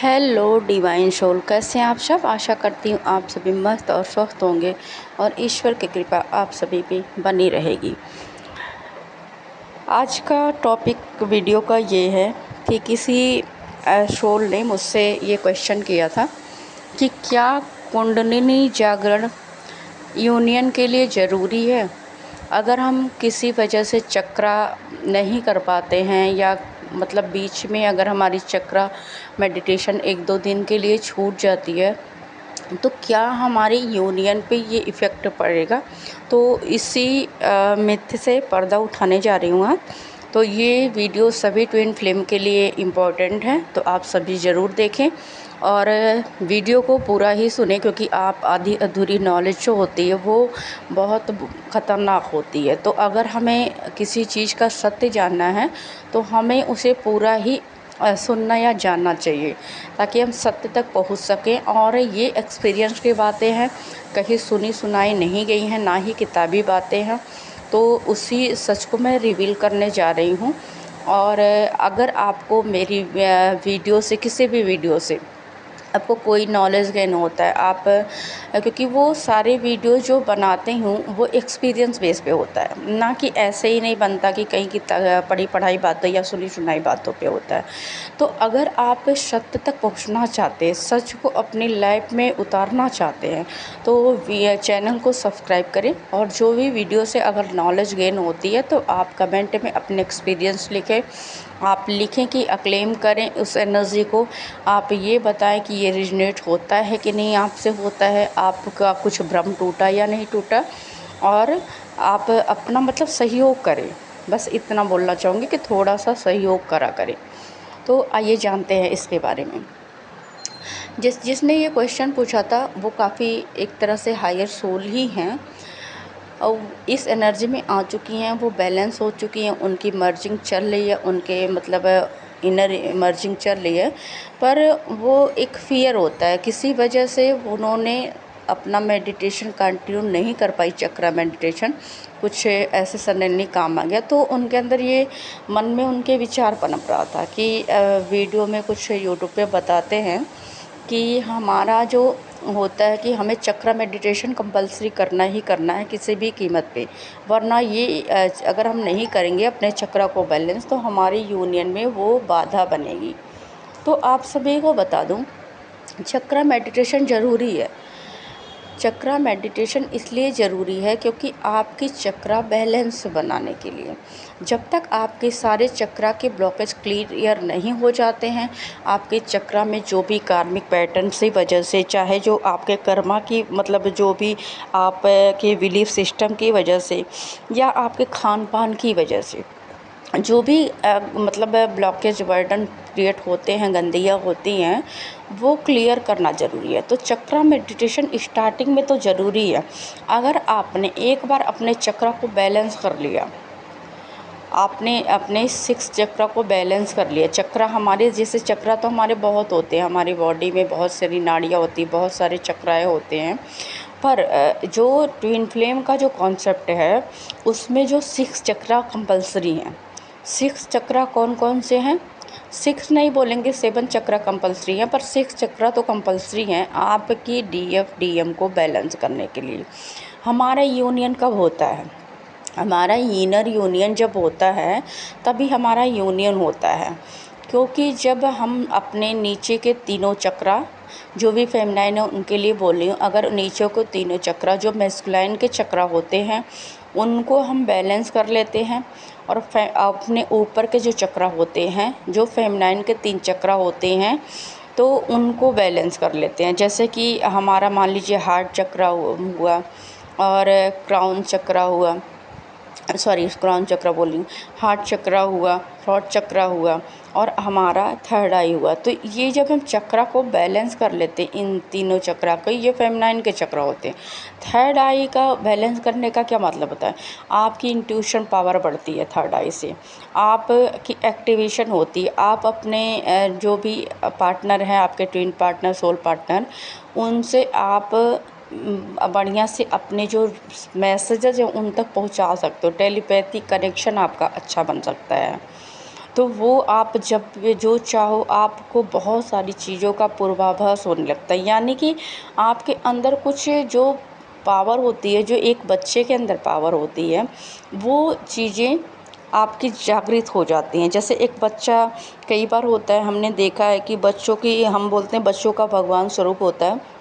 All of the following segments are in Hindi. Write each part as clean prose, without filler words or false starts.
हेलो डिवाइन सोल, कैसे हैं आप सब। आशा करती हूँ आप सभी मस्त और स्वस्थ होंगे और ईश्वर की कृपा आप सभी पे बनी रहेगी। आज का टॉपिक वीडियो का ये है कि किसी सोल ने मुझसे ये क्वेश्चन किया था कि क्या कुंडलिनी जागरण यूनियन के लिए ज़रूरी है। अगर हम किसी वजह से चक्रा नहीं कर पाते हैं या मतलब बीच में अगर हमारी चक्रा मेडिटेशन 1-2 दिन के लिए छूट जाती है तो क्या हमारी यूनियन पे ये इफ़ेक्ट पड़ेगा। तो इसी मिथ से पर्दा उठाने जा रही हूँ। तो ये वीडियो सभी ट्विन फ्लेम के लिए इम्पॉर्टेंट है, तो आप सभी ज़रूर देखें और वीडियो को पूरा ही सुने, क्योंकि आप आधी अधूरी नॉलेज जो होती है वो बहुत ख़तरनाक होती है। तो अगर हमें किसी चीज़ का सत्य जानना है तो हमें उसे पूरा ही सुनना या जानना चाहिए, ताकि हम सत्य तक पहुंच सकें। और ये एक्सपीरियंस की बातें हैं, कहीं सुनी सुनाई नहीं गई हैं, ना ही किताबी बातें हैं। तो उसी सच को मैं रिवील करने जा रही हूँ। और अगर आपको मेरी वीडियो से, किसी भी वीडियो से आपको कोई नॉलेज गेन होता है, आप क्योंकि वो सारे वीडियो जो बनाते हूँ वो एक्सपीरियंस बेस पे होता है, ना कि ऐसे ही नहीं बनता कि कहीं की पढ़ी पढ़ाई बातों या सुनी सुनाई बातों पे होता है। तो अगर आप सत्य तक पहुँचना चाहते हैं, सच को अपनी लाइफ में उतारना चाहते हैं, तो चैनल को सब्सक्राइब करें। और जो भी वीडियो से अगर नॉलेज गेन होती है तो आप कमेंट में अपने एक्सपीरियंस लिखें। आप लिखें कि अक्लेम करें उस एनर्जी को। आप ये बताएं कि ये रिजनेट होता है कि नहीं आपसे होता है, आपका कुछ भ्रम टूटा या नहीं टूटा। और आप अपना मतलब सहयोग करें। बस इतना बोलना चाहूँगी कि थोड़ा सा सहयोग करा करें। तो आइए जानते हैं इसके बारे में। जिसने ये क्वेश्चन पूछा था वो काफ़ी एक तरह से हायर सोल ही हैं और इस एनर्जी में आ चुकी हैं, वो बैलेंस हो चुकी हैं, उनकी मर्जिंग चल रही है, उनके मतलब इनर मर्जिंग चल रही है। पर वो एक फ़ियर होता है, किसी वजह से उन्होंने अपना मेडिटेशन कंटिन्यू नहीं कर पाई, चक्रा मेडिटेशन कुछ ऐसे सडनली काम आ गया। तो उनके अंदर ये मन में उनके विचार पनप रहा था कि वीडियो में कुछ यूट्यूब पे बताते हैं कि हमारा जो होता है कि हमें चक्रा मेडिटेशन कंपलसरी करना ही करना है किसी भी कीमत पे, वरना ये अगर हम नहीं करेंगे अपने चक्रा को बैलेंस तो हमारी यूनियन में वो बाधा बनेगी। तो आप सभी को बता दूं, चक्रा मेडिटेशन ज़रूरी है। चक्रा मेडिटेशन इसलिए ज़रूरी है क्योंकि आपकी चक्रा बैलेंस बनाने के लिए, जब तक आपके सारे चक्रा के ब्लॉकेज क्लियर नहीं हो जाते हैं, आपके चक्रा में जो भी कार्मिक पैटर्न से वजह से, चाहे जो आपके कर्मा की मतलब जो भी आप के बिलीफ सिस्टम की वजह से या आपके खान पान की वजह से जो भी मतलब ब्लॉकेज बर्डन क्रिएट होते हैं, गंदियाँ होती हैं, वो क्लियर करना ज़रूरी है। तो चक्रा मेडिटेशन स्टार्टिंग में तो ज़रूरी है। अगर आपने एक बार अपने चक्रा को बैलेंस कर लिया, आपने अपने 6 चक्रा को बैलेंस कर लिया। चक्रा हमारे जैसे चक्रा तो हमारे बहुत होते हैं, हमारी बॉडी में बहुत सारी नाड़ियाँ होती हैं, बहुत सारे चक्राएँ होते हैं। पर जो ट्विन फ्लेम का जो कॉन्सेप्ट है उसमें जो 6 चक्रा कंपलसरी हैं। 6 चक्रा कौन कौन से हैं? 6 नहीं बोलेंगे, 7 चक्रा कंपलसरी हैं, पर 6 चक्रा तो कंपलसरी हैं आपकी डीएफ डीएम को बैलेंस करने के लिए। हमारा यूनियन कब होता है? हमारा इनर यूनियन जब होता है तभी हमारा यूनियन होता है, क्योंकि जब हम अपने नीचे के तीनों चक्रा, जो भी फेमिनाइन है उनके लिए बोल रही हूँ, अगर नीचे को तीनों चक्रा जो मैस्कुलाइन के चक्रा होते हैं उनको हम बैलेंस कर लेते हैं, और अपने ऊपर के जो चक्रा होते हैं, जो फेमिनाइन के 3 चक्रा होते हैं, तो उनको बैलेंस कर लेते हैं। जैसे कि हमारा मान लीजिए हार्ट चक्रा हुआ और क्राउन चक्रा हुआ, सॉरी क्राउन चक्रा बोल रही हूँ, हार्ट चक्रा हुआ, थ्रोट चक्रा हुआ और हमारा थर्ड आई हुआ। तो ये जब हम चक्रा को बैलेंस कर लेते हैं, इन तीनों चक्रा को, ये फेमिनाइन के चक्रा होते हैं। थर्ड आई का बैलेंस करने का क्या मतलब होता है? आपकी इंट्यूशन पावर बढ़ती है थर्ड आई से, आपकी एक्टिवेशन होती है। आप अपने जो भी पार्टनर हैं, आपके ट्विन पार्टनर, सोल पार्टनर, उनसे आप बढ़िया से अपने जो मैसेजेस हैं उन तक पहुंचा सकते हो। टेलीपैथी कनेक्शन आपका अच्छा बन सकता है। तो वो आप जब जो चाहो आपको बहुत सारी चीज़ों का पूर्वाभास होने लगता है। यानी कि आपके अंदर कुछ जो पावर होती है, जो एक बच्चे के अंदर पावर होती है, वो चीज़ें आपकी जागृत हो जाती हैं। जैसे एक बच्चा, कई बार होता है, हमने देखा है कि बच्चों की, हम बोलते हैं बच्चों का भगवान स्वरूप होता है,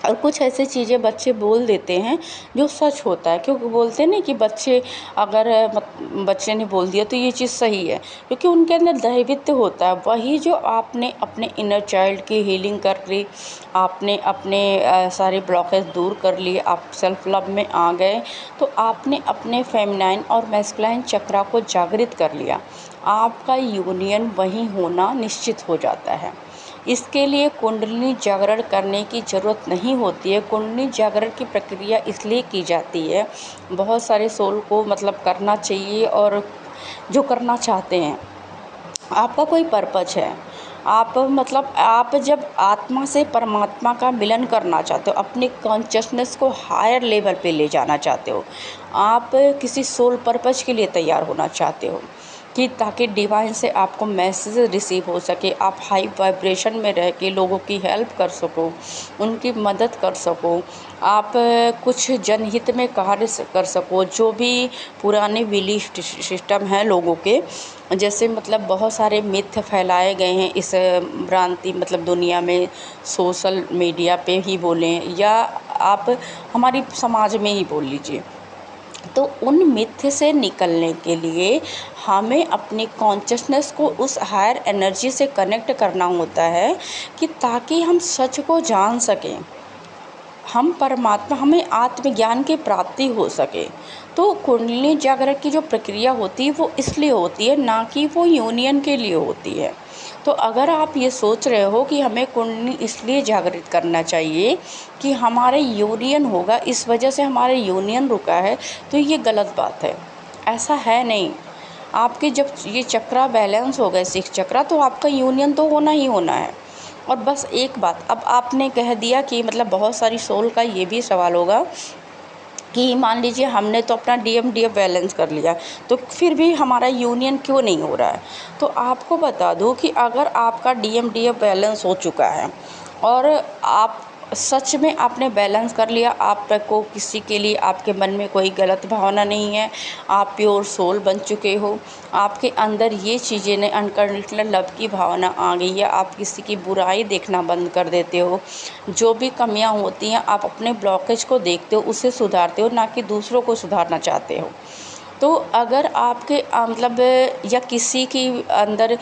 और कुछ ऐसी चीज़ें बच्चे बोल देते हैं जो सच होता है। क्योंकि बोलते हैं ना कि बच्चे अगर बच्चे ने बोल दिया तो ये चीज़ सही है, क्योंकि उनके अंदर दैवित्य होता है। वही जो आपने अपने इनर चाइल्ड की हीलिंग कर ली, आपने अपने सारे ब्लॉकेज दूर कर लिए, आप सेल्फ लव में आ गए, तो आपने अपने फेमिनाइन और मैस्कुलाइन चक्रा को जागृत कर लिया। आपका यूनियन वहीं होना निश्चित हो जाता है। इसके लिए कुंडलिनी जागरण करने की ज़रूरत नहीं होती है। कुंडलिनी जागरण की प्रक्रिया इसलिए की जाती है, बहुत सारे सोल को मतलब करना चाहिए, और जो करना चाहते हैं, आपका कोई पर्पज है, आप मतलब आप जब आत्मा से परमात्मा का मिलन करना चाहते हो, अपनी कॉन्शियसनेस को हायर लेवल पे ले जाना चाहते हो, आप किसी सोल पर्पज के लिए तैयार होना चाहते हो, कि ताकि डिवाइन से आपको मैसेज रिसीव हो सके, आप हाई वाइब्रेशन में रह के लोगों की हेल्प कर सको, उनकी मदद कर सको, आप कुछ जनहित में कार्य कर सको। जो भी पुराने बिलीफ सिस्टम हैं लोगों के, जैसे मतलब बहुत सारे मिथ फैलाए गए हैं इस भ्रांति मतलब दुनिया में, सोशल मीडिया पे ही बोलें या आप हमारी समाज में ही बोल लीजिए, तो उन मिथ से निकलने के लिए हमें अपनी कॉन्शियसनेस को उस हायर एनर्जी से कनेक्ट करना होता है, कि ताकि हम सच को जान सकें, हम परमात्मा, हमें आत्मज्ञान की प्राप्ति हो सके। तो कुंडलिनी जागरण की जो प्रक्रिया होती है वो इसलिए होती है, ना कि वो यूनियन के लिए होती है। तो अगर आप ये सोच रहे हो कि हमें कुंडलिनी इसलिए जागृत करना चाहिए कि हमारे यूनियन होगा, इस वजह से हमारे यूनियन रुका है, तो ये गलत बात है। ऐसा है नहीं। आपके जब ये चक्रा बैलेंस हो गए, 6 चक्रा, तो आपका यूनियन तो होना ही होना है। और बस एक बात, अब आपने कह दिया कि मतलब बहुत सारी सोल का ये भी सवाल होगा कि मान लीजिए हमने तो अपना डीएफ बैलेंस कर लिया, तो फिर भी हमारा यूनियन क्यों नहीं हो रहा है। तो आपको बता दूं कि अगर आपका डीएफ बैलेंस हो चुका है और आप सच में आपने बैलेंस कर लिया, आपको किसी के लिए आपके मन में कोई गलत भावना नहीं है, आप प्योर सोल बन चुके हो, आपके अंदर ये चीज़ें ने अनकंडीशनल लव की भावना आ गई है, आप किसी की बुराई देखना बंद कर देते हो, जो भी कमियां होती हैं आप अपने ब्लॉकेज को देखते हो, उसे सुधारते हो, ना कि दूसरों को सुधारना चाहते हो। तो अगर आपके मतलब या किसी की अंदर,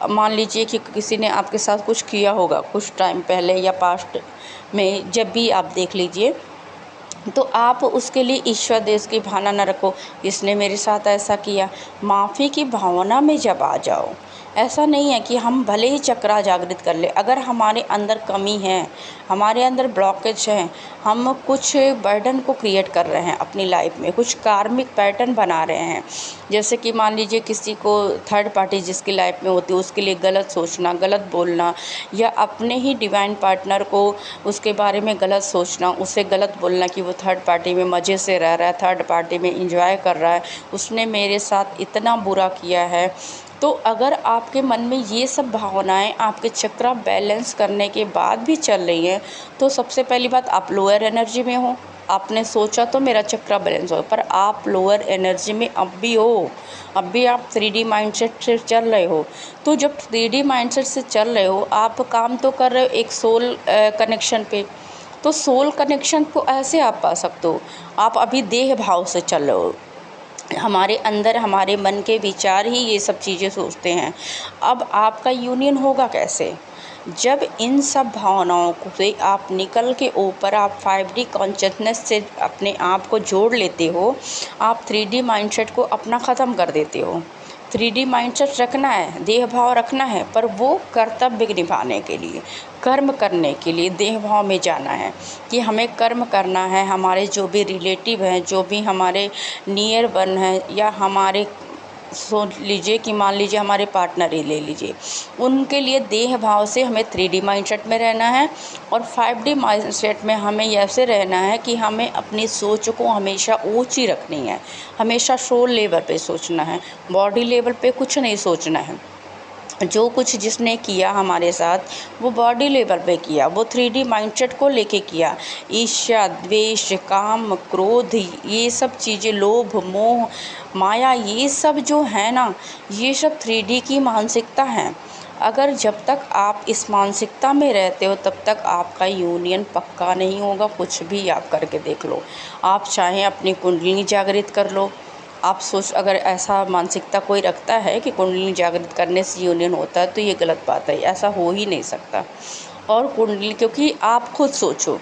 मान लीजिए कि किसी ने आपके साथ कुछ किया होगा कुछ टाइम पहले या पास्ट में, जब भी आप देख लीजिए, तो आप उसके लिए ईश्वर देश की भावना न रखो, इसने मेरे साथ ऐसा किया। माफ़ी की भावना में जब आ जाओ, ऐसा नहीं है कि हम भले ही चक्रा जागृत कर ले, अगर हमारे अंदर कमी है, हमारे अंदर ब्लॉकेज है, हम कुछ बर्डन को क्रिएट कर रहे हैं अपनी लाइफ में, कुछ कार्मिक पैटर्न बना रहे हैं, जैसे कि मान लीजिए किसी को थर्ड पार्टी जिसकी लाइफ में होती है उसके लिए गलत सोचना, गलत बोलना, या अपने ही डिवाइन पार्टनर को उसके बारे में गलत सोचना, उसे गलत बोलना कि वो थर्ड पार्टी में मज़े से रह रहा है, थर्ड पार्टी में इंजॉय कर रहा है, उसने मेरे साथ इतना बुरा किया है। तो अगर आपके मन में ये सब भावनाएं आपके चक्रा बैलेंस करने के बाद भी चल रही हैं, तो सबसे पहली बात, आप लोअर एनर्जी में हो। आपने सोचा तो मेरा चक्रा बैलेंस हो, पर आप लोअर एनर्जी में अब भी हो, अब भी आप 3D माइंडसेट से चल रहे हो। तो जब 3D माइंडसेट से चल रहे हो, आप काम तो कर रहे हो एक सोल कनेक्शन पे, तो सोल कनेक्शन को ऐसे आप पा सकते हो, आप अभी देह भाव से चल रहे हो, हमारे अंदर हमारे मन के विचार ही ये सब चीज़ें सोचते हैं। अब आपका यूनियन होगा कैसे, जब इन सब भावनाओं को से आप निकल के ऊपर आप 5D कॉन्शियसनेस से अपने आप को जोड़ लेते हो, आप 3D माइंडसेट को अपना ख़त्म कर देते हो। 3D माइंडसेट रखना है, देह भाव रखना है, पर वो कर्तव्य निभाने के लिए, कर्म करने के लिए देह भाव में जाना है, कि हमें कर्म करना है। हमारे जो भी रिलेटिव हैं, जो भी हमारे नियर वन हैं, या हमारे सोच लीजिए कि मान लीजिए हमारे पार्टनर ही ले लीजिए, उनके लिए देह भाव से हमें 3D माइंडसेट में रहना है, और 5D माइंडसेट में हमें ऐसे रहना है कि हमें अपनी सोच को हमेशा ऊंची रखनी है, हमेशा सोल लेवल पे सोचना है, बॉडी लेवल पे कुछ नहीं सोचना है। जो कुछ जिसने किया हमारे साथ वो बॉडी लेवल पे किया, वो 3D माइंडसेट को लेके किया। ईर्ष्या, द्वेष, काम, क्रोध, ये सब चीज़ें, लोभ, मोह, माया, ये सब जो है ना, ये सब 3D की मानसिकता है। अगर जब तक आप इस मानसिकता में रहते हो तब तक आपका यूनियन पक्का नहीं होगा। कुछ भी आप करके देख लो, आप चाहें अपनी कुंडली जागृत कर लो, आप सोच, अगर ऐसा मानसिकता कोई रखता है कि कुंडली जागृत करने से यूनियन होता है तो ये गलत बात है, ऐसा हो ही नहीं सकता। और कुंडली, क्योंकि आप खुद सोचो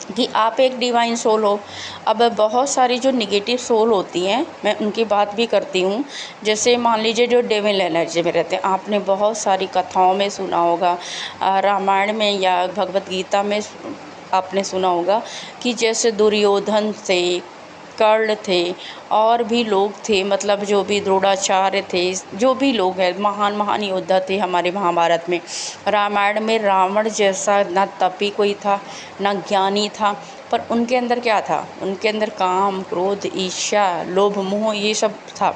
कि आप एक डिवाइन सोल हो। अब बहुत सारी जो निगेटिव सोल होती हैं, मैं उनकी बात भी करती हूँ। जैसे मान लीजिए जो डेविल एनर्जी में रहते हैं, आपने बहुत सारी कथाओं में सुना होगा, रामायण में या भगवत गीता में आपने सुना होगा कि जैसे दुर्योधन थे, कर्ण थे, और भी लोग थे, मतलब जो भी द्रोणाचार्य थे, जो भी लोग हैं महान महान योद्धा थे हमारे महाभारत में। रामायण में रावण जैसा ना तपी कोई था, ना ज्ञानी था, पर उनके अंदर क्या था? उनके अंदर काम, क्रोध, ईर्ष्या, लोभ, मोह, ये सब था।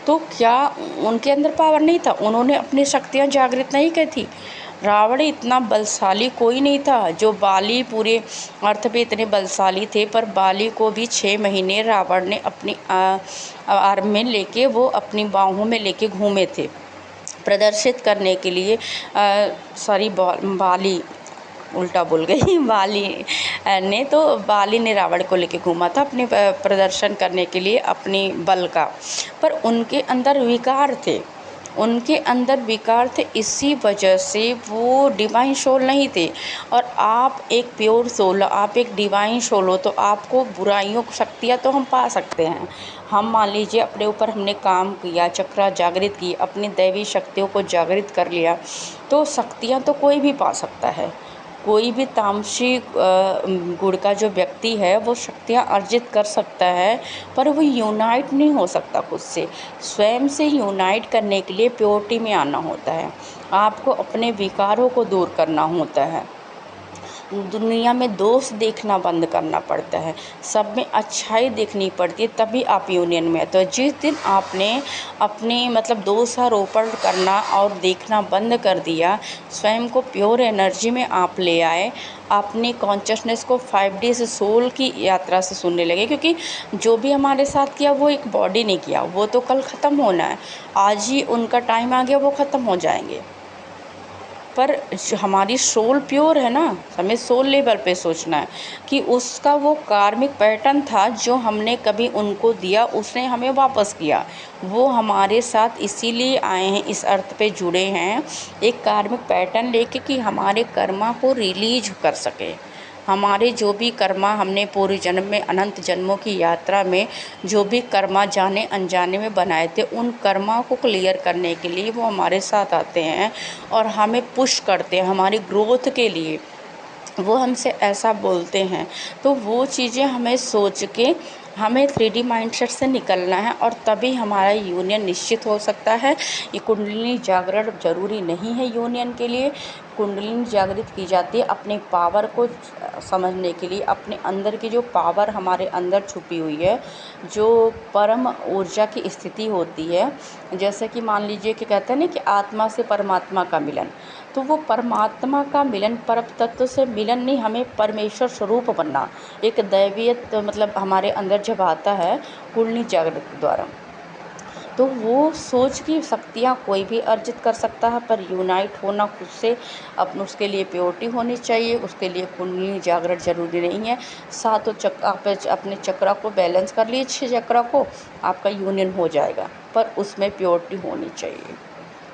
तो क्या उनके अंदर पावर नहीं था? उन्होंने अपनी शक्तियाँ जागृत नहीं की थी। रावण इतना बलशाली कोई नहीं था जो बाली पूरे अर्थ पे इतने बलशाली थे, पर बाली को भी 6 महीने रावण ने अपनी आर्म में लेके, वो अपनी बाहों में लेके घूमे थे प्रदर्शित करने के लिए। सॉरी, बाली, उल्टा बोल गई बाली ने, तो बाली ने रावण को लेके घूमा था अपने प्रदर्शन करने के लिए अपनी बल का। पर उनके अंदर विकार थे, उनके अंदर विकार थे, इसी वजह से वो डिवाइन सोल नहीं थे। और आप एक प्योर सोल, आप एक डिवाइन सोल हो, तो आपको बुराइयों की शक्तियाँ तो हम पा सकते हैं। हम मान लीजिए अपने ऊपर हमने काम किया, चक्रा जागृत की, अपनी दैवी शक्तियों को जागृत कर लिया, तो शक्तियाँ तो कोई भी पा सकता है। कोई भी तामसिक गुण का जो व्यक्ति है वो शक्तियाँ अर्जित कर सकता है, पर वो यूनाइट नहीं हो सकता खुद से। स्वयं से यूनाइट करने के लिए प्योरिटी में आना होता है, आपको अपने विकारों को दूर करना होता है, दुनिया में दोष देखना बंद करना पड़ता है, सब में अच्छाई देखनी पड़ती है, तभी आप यूनियन में आते हो। जिस दिन आपने अपने मतलब दोषारोपण करना और देखना बंद कर दिया, स्वयं को प्योर एनर्जी में आप ले आए, अपनी कॉन्शियसनेस को 5D से सोल की यात्रा से सुनने लगे, क्योंकि जो भी हमारे साथ किया वो एक बॉडी ने किया, वो तो कल ख़त्म होना है, आज ही उनका टाइम आ गया, वो ख़त्म हो जाएंगे। पर हमारी सोल प्योर है ना, हमें सोल लेवल पे सोचना है कि उसका वो कार्मिक पैटर्न था जो हमने कभी उनको दिया, उसने हमें वापस किया। वो हमारे साथ इसीलिए आए हैं, इस अर्थ पे जुड़े हैं एक कार्मिक पैटर्न लेके कि हमारे कर्मा को रिलीज कर सके। हमारे जो भी कर्मा हमने पूर्व जन्म में, अनंत जन्मों की यात्रा में जो भी कर्मा जाने अनजाने में बनाए थे, उन कर्मा को क्लियर करने के लिए वो हमारे साथ आते हैं और हमें पुश करते हैं हमारी ग्रोथ के लिए। वो हमसे ऐसा बोलते हैं, तो वो चीज़ें हमें सोच के हमें 3D माइंडसेट से निकलना है, और तभी हमारा यूनियन निश्चित हो सकता है। ये कुंडलिनी जागरण ज़रूरी नहीं है यूनियन के लिए। कुंडलिनी जागृत की जाती है अपने पावर को समझने के लिए, अपने अंदर की जो पावर हमारे अंदर छुपी हुई है, जो परम ऊर्जा की स्थिति होती है। जैसे कि मान लीजिए कि कहते हैं ना कि आत्मा से परमात्मा का मिलन, तो वो परमात्मा का मिलन, परम तत्व से मिलन नहीं, हमें परमेश्वर स्वरूप बनना, एक दैवीयत मतलब हमारे अंदर जब आता है कुंडली जागृत द्वारा, तो वो सोच की शक्तियाँ कोई भी अर्जित कर सकता है, पर यूनाइट होना खुद से, अपन उसके लिए प्योरिटी होनी चाहिए, उसके लिए कुंडली जागरण जरूरी नहीं है। सातों आप अपने चक्रा को बैलेंस कर लिए, 6 चक्रा को, आपका यूनियन हो जाएगा, पर उसमें प्योरिटी होनी चाहिए।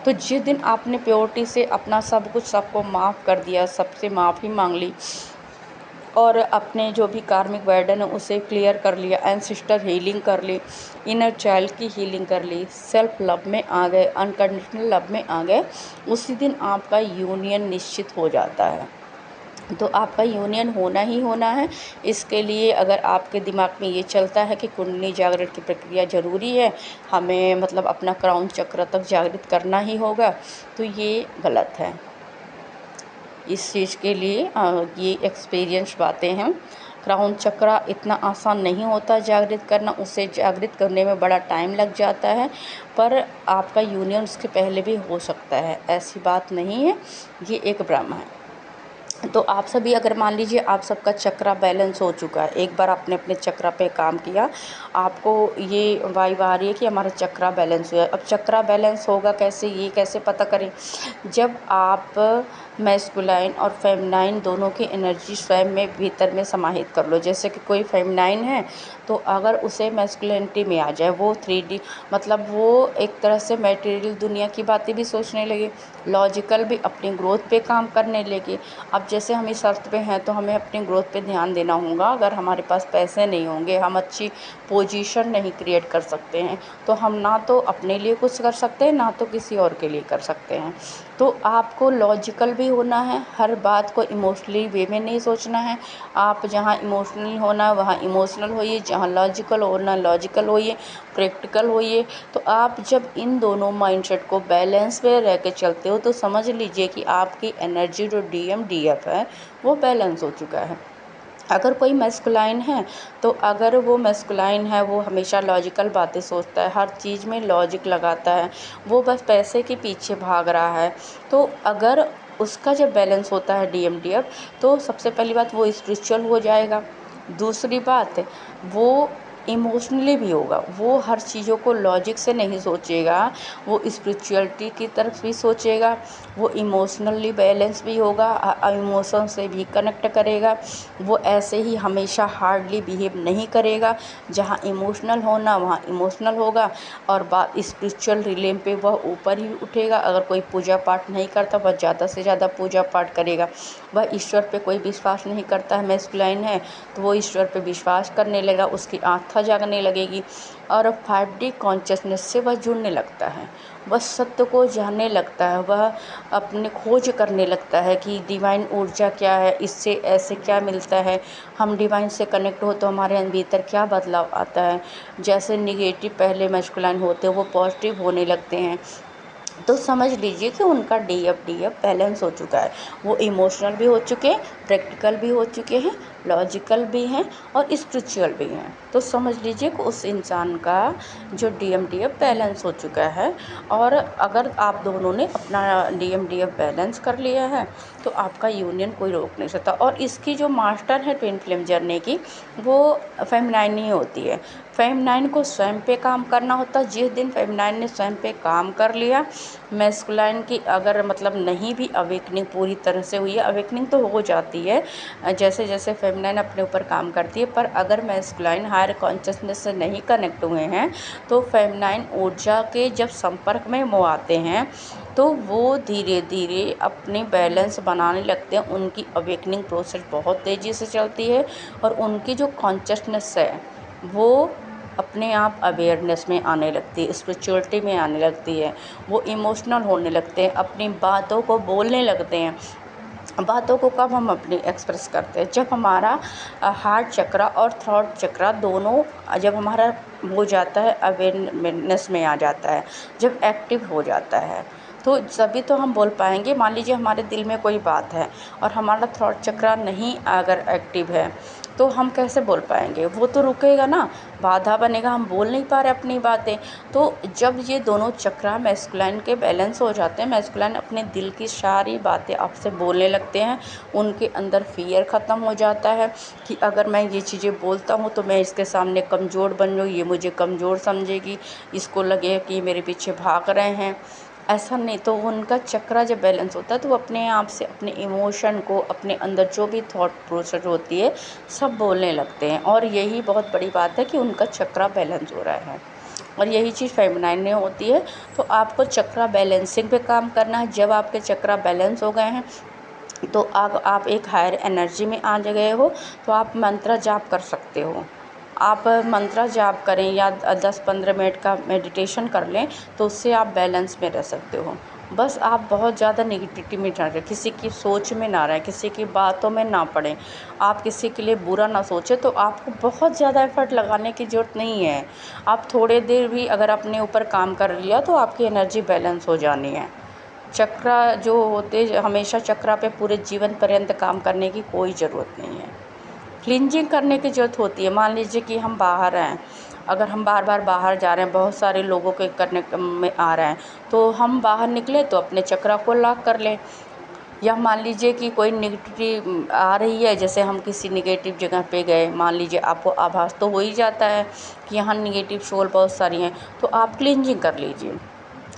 तो जिस दिन आपने प्योरिटी से अपना सब कुछ सबको माफ़ कर दिया, सबसे माफ़ी मांग ली, और अपने जो भी कार्मिक बर्डन है उसे क्लियर कर लिया, एंसेस्टर हीलिंग कर ली, इनर चाइल्ड की हीलिंग कर ली, सेल्फ लव में आ गए, अनकंडीशनल लव में आ गए, उसी दिन आपका यूनियन निश्चित हो जाता है। तो आपका यूनियन होना ही होना है। इसके लिए अगर आपके दिमाग में ये चलता है कि कुंडली जागरण की प्रक्रिया ज़रूरी है, हमें मतलब अपना क्राउन चक्र तक जागृत करना ही होगा, तो ये गलत है। इस चीज़ के लिए ये एक्सपीरियंस बातें हैं। क्राउन चक्रा इतना आसान नहीं होता जागृत करना, उसे जागृत करने में बड़ा टाइम लग जाता है, पर आपका यूनियन उसके पहले भी हो सकता है, ऐसी बात नहीं है, ये एक भ्रम है। तो आप सभी अगर मान लीजिए आप सबका चक्रा बैलेंस हो चुका है, एक बार आपने अपने चक्रा पे काम किया, आपको ये वाइब आ रही है कि हमारा चक्रा बैलेंस हुआ है। अब चक्रा बैलेंस होगा कैसे, ये कैसे पता करें? जब आप मैस्कुलाइन और फेमिनाइन दोनों की एनर्जी स्वयं में भीतर में समाहित कर लो। जैसे कि कोई फेमिनाइन है तो अगर उसे मैस्कुलिनिटी में आ जाए, वो 3D मतलब वो एक तरह से मटेरियल दुनिया की बातें भी सोचने लगे, लॉजिकल भी अपनी ग्रोथ पे काम करने लगे। अब जैसे हम इस अर्थ पे हैं तो हमें अपनी ग्रोथ पे ध्यान देना होगा। अगर हमारे पास पैसे नहीं होंगे, हम अच्छी पोजीशन नहीं क्रिएट कर सकते हैं, तो हम ना तो अपने लिए कुछ कर सकते हैं, ना तो किसी और के लिए कर सकते हैं। तो आपको लॉजिकल भी होना है, हर बात को इमोशनली वे में नहीं सोचना है। आप जहाँ इमोशनल होना है वहाँ इमोशनल होइए, जहाँ लॉजिकल होना लॉजिकल होइए, प्रैक्टिकल होइए। तो आप जब इन दोनों माइंडसेट को बैलेंस में रह के चलते हो तो समझ लीजिए कि आपकी एनर्जी जो DMDF है वो बैलेंस हो चुका है। अगर कोई मैस्कुलाइन है तो अगर वो मैस्कुलाइन है, वो हमेशा लॉजिकल बातें सोचता है, हर चीज़ में लॉजिक लगाता है, वो बस पैसे के पीछे भाग रहा है, तो अगर उसका जब बैलेंस होता है DMDF, तो सबसे पहली बात वो स्पिरिचुअल हो जाएगा। दूसरी बात, वो इमोशनली भी होगा, वो हर चीज़ों को लॉजिक से नहीं सोचेगा, वो स्पिरिचुअलिटी की तरफ भी सोचेगा, वो इमोशनली बैलेंस भी होगा, इमोशन से भी कनेक्ट करेगा। वो ऐसे ही हमेशा हार्डली बिहेव नहीं करेगा, जहाँ इमोशनल होना वहाँ इमोशनल होगा, और बात स्पिरिचुअल रिलेम पे वह ऊपर ही उठेगा। अगर कोई पूजा पाठ नहीं करता वह ज़्यादा से ज़्यादा पूजा पाठ करेगा। वह ईश्वर पे कोई विश्वास नहीं करता है, मैस्कुलाइन है तो वो ईश्वर पे विश्वास करने लगेगा, उसकी आस्था जागने लगेगी, और 5D कॉन्शियसनेस से वह जुड़ने लगता है, वह सत्य को जानने लगता है, वह अपने खोज करने लगता है कि डिवाइन ऊर्जा क्या है, इससे ऐसे क्या मिलता है, हम डिवाइन से कनेक्ट हो तो हमारे भीतर क्या बदलाव आता है। जैसे निगेटिव पहले मैस्कुलाइन होते हैं वो पॉजिटिव होने लगते हैं। तो समझ लीजिए कि उनका DF बैलेंस हो चुका है, वो इमोशनल भी हो चुके हैं, प्रैक्टिकल भी हो चुके हैं, लॉजिकल भी हैं और स्पिरिचुअल भी हैं। तो समझ लीजिए कि उस इंसान का जो DMDF बैलेंस हो चुका है, और अगर आप दोनों ने अपना DMDF बैलेंस कर लिया है तो आपका यूनियन कोई रोक नहीं सकता। और इसकी जो मास्टर है ट्विन फ्लेम जर्नी की, वो फेमिनाइन ही होती है। फेमिनाइन को स्वयं पे काम करना होता है। जिस दिन फेमिनाइन ने स्वयं पे काम कर लिया, मैस्कुलाइन की अगर मतलब नहीं भी अवेकनिंग पूरी तरह से हुई है, अवेकनिंग तो हो जाती है जैसे जैसे फेमिनाइन अपने ऊपर काम करती है, पर अगर मैस्कुलाइन हायर कॉन्शियसनेस से नहीं कनेक्ट हुए हैं तो फेमिनाइन ऊर्जा के जब संपर्क में वो आते हैं तो वो धीरे धीरे अपने बैलेंस बनाने लगते हैं। उनकी अवेकनिंग प्रोसेस बहुत तेज़ी से चलती है, और उनकी जो कॉन्शियसनेस है वो अपने आप अवेयरनेस में आने लगती है, स्पिरिचुअलिटी में आने लगती है, वो इमोशनल होने लगते हैं, अपनी बातों को बोलने लगते हैं। बातों को कब हम अपनी एक्सप्रेस करते हैं? जब हमारा हार्ट चक्रा और थ्रोट चक्रा दोनों जब हमारा हो जाता है, अवेयरनेस में आ जाता है, जब एक्टिव हो जाता है, तो तभी तो हम बोल पाएंगे। मान लीजिए हमारे दिल में कोई बात है और हमारा थ्रोट चक्रा नहीं अगर एक्टिव है तो हम कैसे बोल पाएंगे? वो तो रुकेगा ना, बाधा बनेगा, हम बोल नहीं पा रहे अपनी बातें। तो जब ये दोनों चक्रा मैस्कुलाइन के बैलेंस हो जाते हैं, मैस्कुलाइन अपने दिल की सारी बातें आपसे बोलने लगते हैं, उनके अंदर फियर ख़त्म हो जाता है कि अगर मैं ये चीज़ें बोलता हूँ तो मैं इसके सामने कमज़ोर बन जाऊँ, ये मुझे कमज़ोर समझेगी, इसको लगे कि मेरे पीछे भाग रहे हैं। ऐसा नहीं, तो उनका चक्रा जब बैलेंस होता है तो वो अपने आप से अपने इमोशन को, अपने अंदर जो भी थॉट प्रोसेस होती है सब बोलने लगते हैं। और यही बहुत बड़ी बात है कि उनका चक्रा बैलेंस हो रहा है, और यही चीज़ फेमिनाइन में होती है। तो आपको चक्रा बैलेंसिंग पे काम करना है। जब आपके चक्रा बैलेंस हो गए हैं तो आप एक हायर एनर्जी में आ गए हो, तो आप मंत्र जाप कर सकते हो। आप मंत्र जाप करें या 10-15 मिनट का मेडिटेशन कर लें तो उससे आप बैलेंस में रह सकते हो। बस आप बहुत ज़्यादा नेगेटिविटी में ना रहें, किसी की सोच में ना रहें, किसी की बातों में ना पड़ें, आप किसी के लिए बुरा ना सोचें। तो आपको बहुत ज़्यादा एफर्ट लगाने की ज़रूरत नहीं है। आप थोड़े देर भी अगर अपने ऊपर काम कर लिया तो आपकी एनर्जी बैलेंस हो जानी है। चक्रा जो होते हमेशा चक्रा पे पूरे जीवन पर्यंत काम करने की कोई ज़रूरत नहीं है। क्लींजिंग करने की ज़रूरत होती है। मान लीजिए कि हम बाहर हैं, अगर हम बार बार बाहर जा रहे हैं, बहुत सारे लोगों के करने में आ रहे हैं, तो हम बाहर निकले तो अपने चक्रा को लॉक कर लें। या मान लीजिए कि कोई नेगेटिविटी आ रही है, जैसे हम किसी नेगेटिव जगह पे गए, मान लीजिए आपको आभास तो हो ही जाता है कि यहाँ नेगेटिव सोल बहुत सारी हैं, तो आप क्लींजिंग कर लीजिए।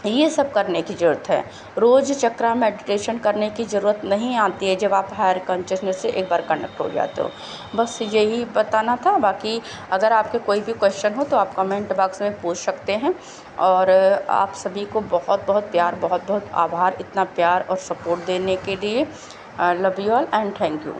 ये सब करने की ज़रूरत है। रोज़ चक्रा मेडिटेशन करने की ज़रूरत नहीं आती है जब आप हायर कॉन्शियसनेस से एक बार कनेक्ट हो जाते हो। बस यही बताना था। बाकी अगर आपके कोई भी क्वेश्चन हो तो आप कमेंट बॉक्स में पूछ सकते हैं। और आप सभी को बहुत बहुत प्यार, बहुत बहुत आभार इतना प्यार और सपोर्ट देने के लिए। Love you all and thank you.